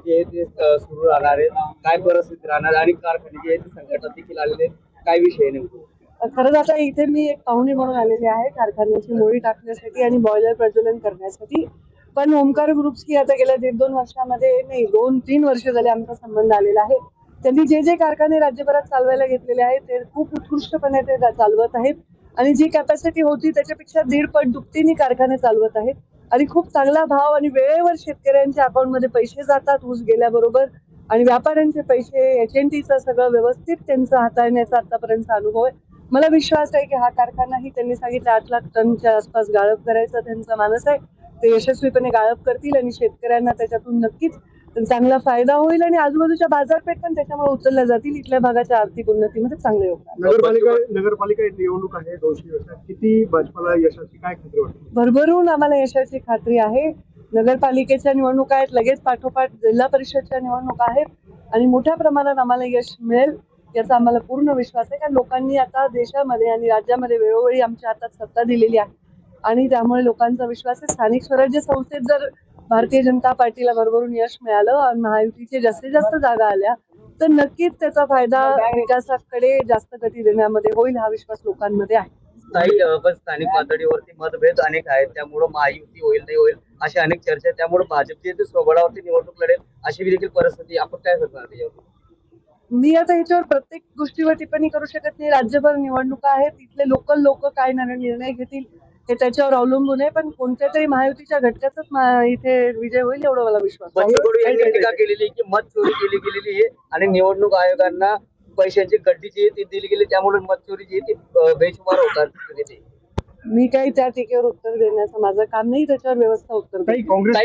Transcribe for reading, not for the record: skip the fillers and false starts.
जे आहे ते सुरू राहणार आहे, काय परिस्थिती राहणार आणि कारखाने जे आहे ते संकटात देखील आलेले आहेत. काय विषय आहे नेमकं? खरंच आता इथे मी एक पाहुणी म्हणून आलेली आहे कारखान्याची मोडी टाकण्यासाठी आणि बॉयलर प्रज्वलन करण्यासाठी. पण ओमकार ग्रुप्सची आता गेल्या 1.5-2 वर्षामध्ये नाही 2-3 वर्ष झाले आमचा संबंध आलेला आहे. त्यांनी जे जे कारखाने राज्यभरात चालवायला घेतलेले आहेत ते खूप उत्कृष्टपणे ते चालवत आहेत आणि जी कॅपॅसिटी होती त्याच्यापेक्षा 1.5 पट दुपटीने कारखाने चालवत आहेत आणि खूप चांगला भाव आणि वेळेवर शेतकऱ्यांच्या अकाउंटमध्ये पैसे जातात ऊस गेल्याबरोबर आणि व्यापाऱ्यांचे पैसे HNTचं सगळं व्यवस्थित त्यांचं हाताळण्याचा आतापर्यंतचा अनुभव आहे. मला विश्वास आहे की हा कारखानाही त्यांनी सांगितलं 8 लाख टनच्या आसपास गाळप करायचा त्यांचा मानस आहे. ते यशस्वीपणे गाळप करतील आणि शेतकऱ्यांना त्याच्यातून नक्कीच चांगला फायदा होईल आणि आजूबाजूच्या बाजारपेठ पण त्याच्यामुळे उचलल्या जातील. इथल्या भागाच्या आर्थिक उन्नतीमध्ये चांगलं योगदान. नगरपालिका निवडणूक आहे 200 वर्षात, किती भाजपाला यशाची काय खात्री वाटते? भरभरून आम्हाला यशाची खात्री आहे. नगरपालिकेच्या निवडणुका आहेत, लगेच पाठोपाठ जिल्हा परिषदच्या निवडणुका आहेत आणि मोठ्या प्रमाणात आम्हाला यश मिळेल याचा आम्हाला पूर्ण विश्वास आहे. कारण लोकांनी आता देशामध्ये आणि राज्यामध्ये वेळोवेळी आमच्या हातात सत्ता दिलेली आहे आणि त्यामुळे लोकांचा विश्वास आहे. स्थानिक स्वराज्य संस्थेत जर भारतीय जनता पार्टीला भरभरून यश मिळालं आणि महायुतीचे जास्तीत जास्त जागा आल्या तर नक्कीच त्याचा फायदा विकासाकडे जास्त गती देण्यामध्ये होईल हा विश्वास लोकांमध्ये आहे. पण स्थानिक पातळीवरती मतभेद अनेक आहेत, त्यामुळे महायुती होईल नाही होईल अशा अनेक चर्चा आहेत. त्यामुळे भाजपची ते स्वबळावरती निवडणूक लढेल अशी देखील परिस्थिती. आपण काय करणार त्याच्यावर? मी आता ह्याच्यावर प्रत्येक गोष्टीवर टिप्पणी करू शकत नाही. राज्यभर निवडणुका आहेत, तिथले लोकल लोक काय निर्णय घेतील हे त्याच्यावर अवलंबून आहे. पण कोणत्या तरी महायुतीच्या घटकाचाच इथे विजय होईल एवढा मला विश्वास आहे. बच्चू कडू यांनी टीका केलेली की मत चोरी केली गेलेली आहे आणि निवडणूक आयोगांना पैशांची गड्डी जी आहे ती दिली गेली, त्यामुळे मत चोरी जी आहे ती बेशुमार होतात. मी काही त्या टीकेवर उत्तर देण्याचं माझं काम नाही, त्याच्यावर व्यवस्था उत्तर देईल. काँग्रेस